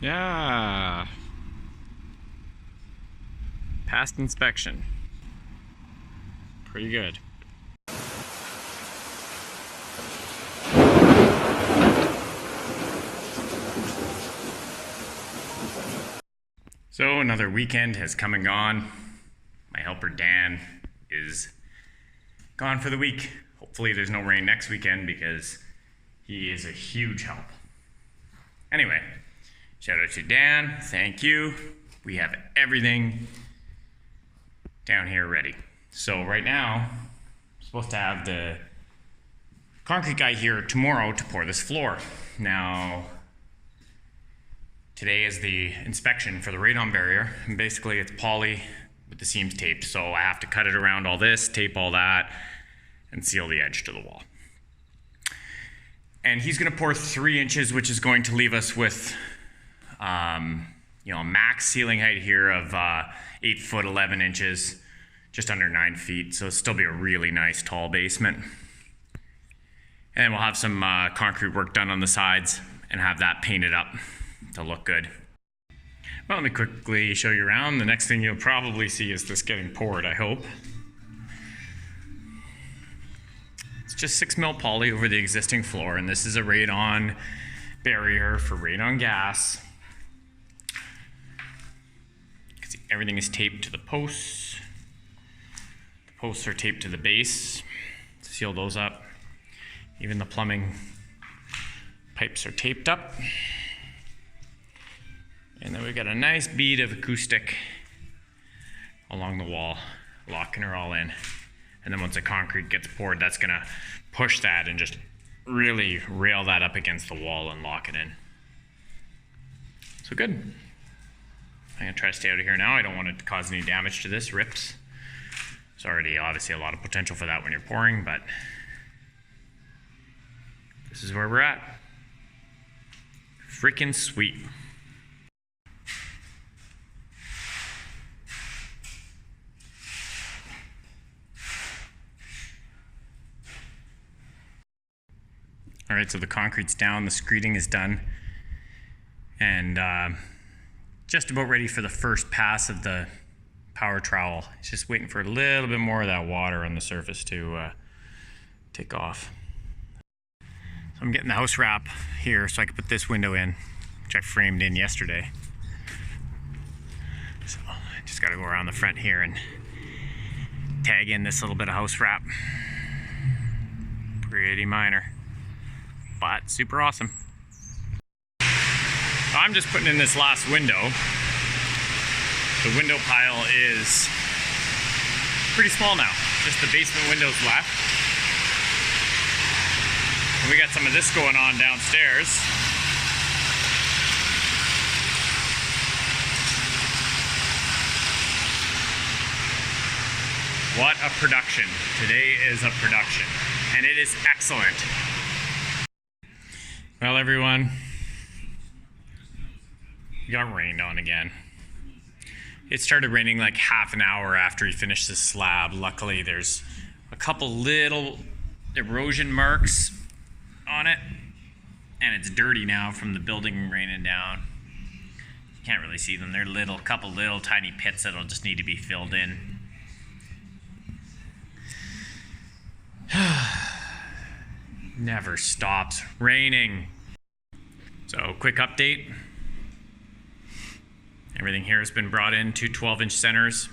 Yeah. Passed inspection. Pretty good. So another weekend has come and gone. My helper Dan is gone for the week. Hopefully there's no rain next weekend because he is a huge help. Anyway, shout out to Dan, thank you. We have everything down here ready. So right now, I'm supposed to have the concrete guy here tomorrow to pour this floor. Now, today is the inspection for the radon barrier, and basically it's poly with the seams taped. So I have to cut it around all this, tape all that, and seal the edge to the wall. And he's gonna pour 3 inches, which is going to leave us with max ceiling height here of 8 foot 11 inches, just under 9 feet. So it'll still be a really nice tall basement. And then we'll have some concrete work done on the sides and have that painted up to look good. Well, let me quickly show you around. The next thing you'll probably see is this getting poured, I hope. It's just 6 mil poly over the existing floor, and this is a radon barrier for radon gas. You can see everything is taped to the posts. The posts are taped to the base to seal those up. Even the plumbing pipes are taped up. And then we've got a nice bead of acoustic along the wall, locking her all in. And then once the concrete gets poured, that's gonna push that and just really rail that up against the wall and lock it in. So good. I'm gonna try to stay out of here now. I don't want it to cause any damage to this, rips. There's already obviously a lot of potential for that when you're pouring, but this is where we're at. Freaking sweet. All right, so the concrete's down, the screeding is done, and just about ready for the first pass of the power trowel. It's just waiting for a little bit more of that water on the surface to take off. So I'm getting the house wrap here so I can put this window in, which I framed in yesterday. So I just gotta go around the front here and tag in this little bit of house wrap. Pretty minor, but super awesome. So I'm just putting in this last window. The window pile is pretty small now. Just the basement windows left. And we got some of this going on downstairs. What a production. Today is a production, and it is excellent. Well, everyone, we got rained on again. It started raining like half an hour after we finished this slab. Luckily, there's a couple little erosion marks on it, and it's dirty now from the building raining down. You can't really see them. They're couple little tiny pits that'll just need to be filled in. Never stops raining. So, quick update. Everything here has been brought in, 2 12-inch centers.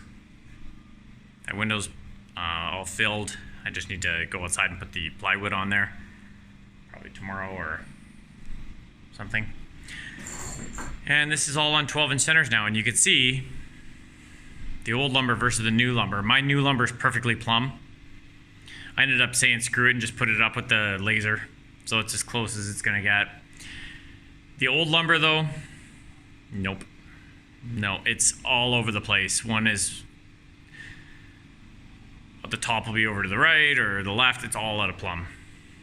That window's all filled. I just need to go outside and put the plywood on there. Probably tomorrow or something. And this is all on 12-inch centers now, and you can see the old lumber versus the new lumber. My new lumber is perfectly plumb. I ended up saying screw it and just put it up with the laser, so it's as close as it's gonna get. The old lumber though, nope. No, it's all over the place. One is, at the top will be over to the right or the left, it's all out of plumb.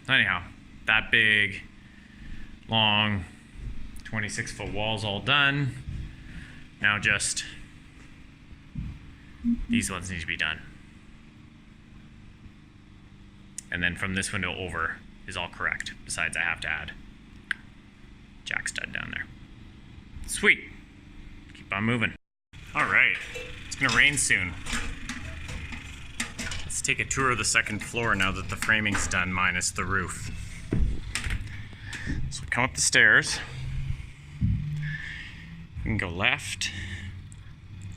Anyhow, that big, long, 26-foot wall's all done. Now just, these ones need to be done. And then from this window over is all correct. Besides, I have to add jack stud down there. Sweet. Sweet. Keep on moving. All right, it's gonna rain soon. Let's take a tour of the second floor now that the framing's done, minus the roof. So we come up the stairs. We can go left,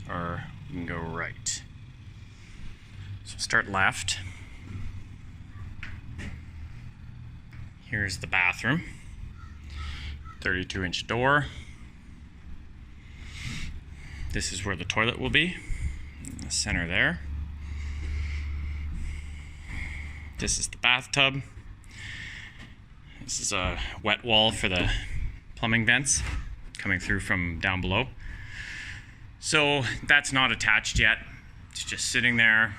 or we can go right. So start left. Here's the bathroom. 32-inch door. This is where the toilet will be, in the center there. This is the bathtub. This is a wet wall for the plumbing vents coming through from down below. So that's not attached yet. It's just sitting there.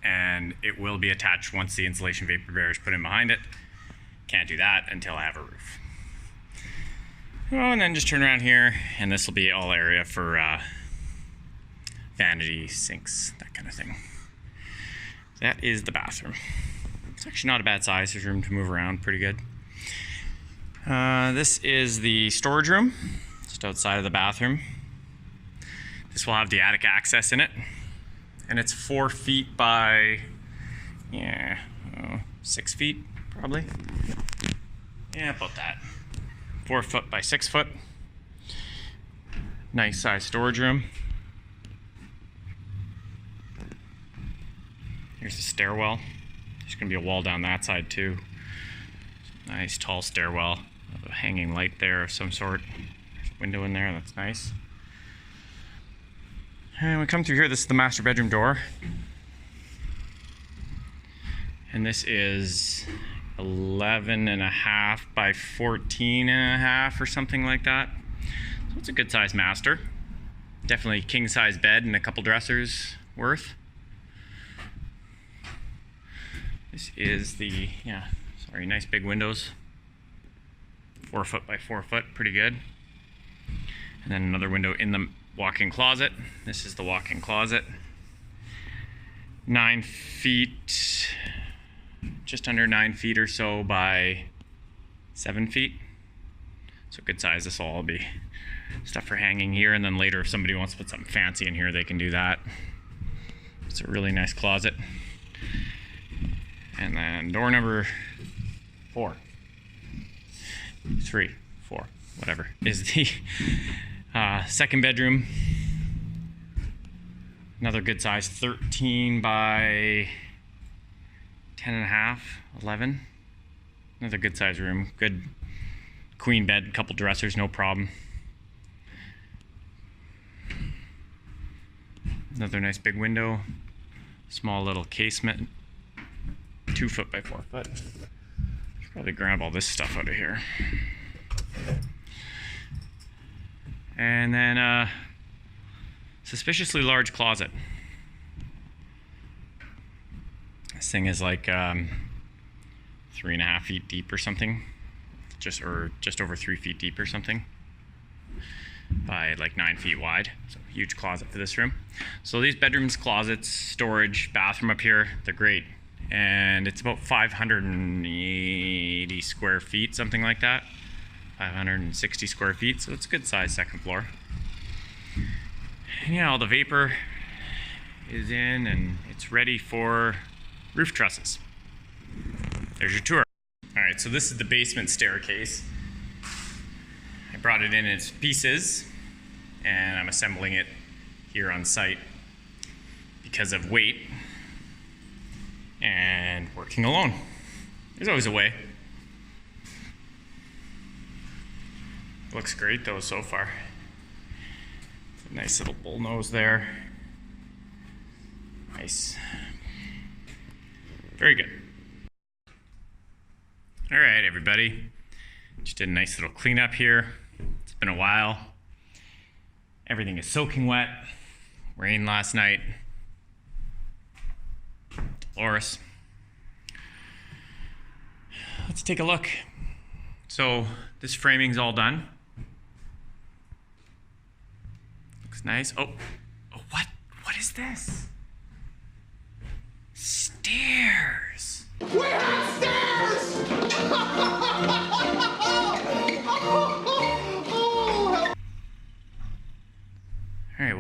And it will be attached once the insulation vapor barrier is put in behind it. Can't do that until I have a roof. Oh, and then just turn around here, and this will be all area for vanity, sinks, that kind of thing. That is the bathroom. It's actually not a bad size. There's room to move around pretty good. This is the storage room, just outside of the bathroom. This will have the attic access in it. And it's 4 feet by, 6 feet, probably. Yeah, about that. 4 foot by 6 foot. Nice size storage room. Here's the stairwell. There's gonna be a wall down that side too. Nice tall stairwell. A hanging light there of some sort. There's a window in there, that's nice. And we come through here, this is the master bedroom door. And this is 11.5 by 14.5 or something like that. So it's a good size master. Definitely king size bed and a couple dressers worth. This is the, nice big windows. 4 foot by 4 foot, pretty good. And then another window in the walk-in closet. This is the walk-in closet. 9 feet, just under 9 feet or so by 7 feet. So good size. This will all be stuff for hanging here, and then later if somebody wants to put something fancy in here, they can do that. It's a really nice closet. And then door number 4, 3, 4, whatever, is the second bedroom. Another good size, 13 by 10.5, 11. Another good size room, good queen bed, couple dressers, no problem. Another nice big window, small little casement, 2 foot by 4 foot. Should probably grab all this stuff out of here. And then a suspiciously large closet. This thing is like 3.5 feet deep or something, just over 3 feet deep or something, by like 9 feet wide. So huge closet for this room. So these bedrooms, closets, storage, bathroom up here, they're great. And it's about 580 square feet, something like that. 560 square feet, so it's a good size second floor. And yeah, all the vapor is in and it's ready for roof trusses. There's your tour. All right, so this is the basement staircase. I brought it in its pieces and I'm assembling it here on site because of weight and working alone. There's always a way. Looks great though so far. Nice little bull nose there. Nice. Very good. All right, everybody. Just did a nice little cleanup here. It's been a while. Everything is soaking wet. Rain last night. Dolores. Let's take a look. So this framing's all done. Looks nice. Oh, what is this? Stairs. We have stairs!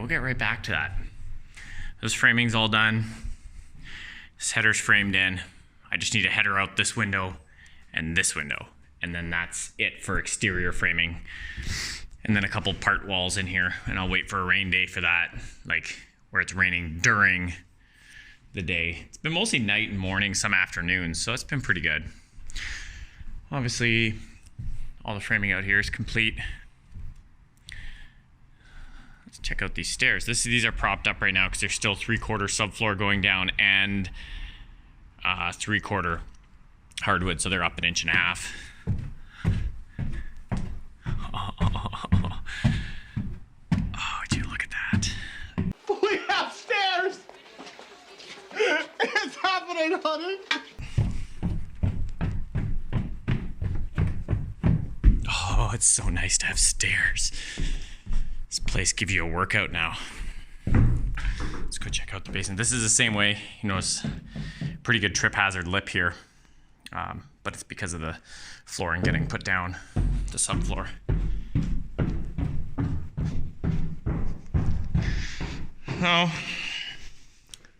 we'll get right back to that. This framing's all done. This header's framed in. I just need a header out this window and this window. And then that's it for exterior framing. And then a couple part walls in here, and I'll wait for a rain day for that, like where it's raining during the day. It's been mostly night and morning, some afternoons, so it's been pretty good. Obviously, all the framing out here is complete. Let's check out these stairs. These are propped up right now because they're still 3/4 subfloor going down and 3/4 hardwood, so they're up 1.5 inches. Oh, would you look at that? We have stairs! It's happening, honey! Oh, it's so nice to have stairs. This place gives you a workout now. Let's go check out the basement. This is the same way. You notice pretty good trip hazard lip here, but it's because of the flooring getting put down, the subfloor. Oh,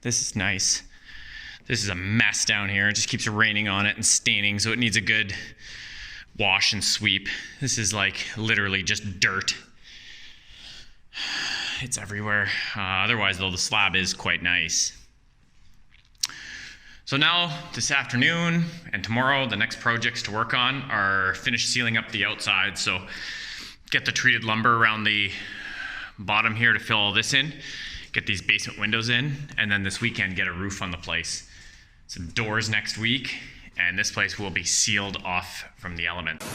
this is nice. This is a mess down here. It just keeps raining on it and staining, so it needs a good wash and sweep. This is like literally just dirt. It's everywhere. Otherwise, though, the slab is quite nice. So now, this afternoon and tomorrow, the next projects to work on are finish sealing up the outside. So get the treated lumber around the bottom here to fill all this in. Get these basement windows in, and then this weekend get a roof on the place. Some doors next week, and this place will be sealed off from the elements.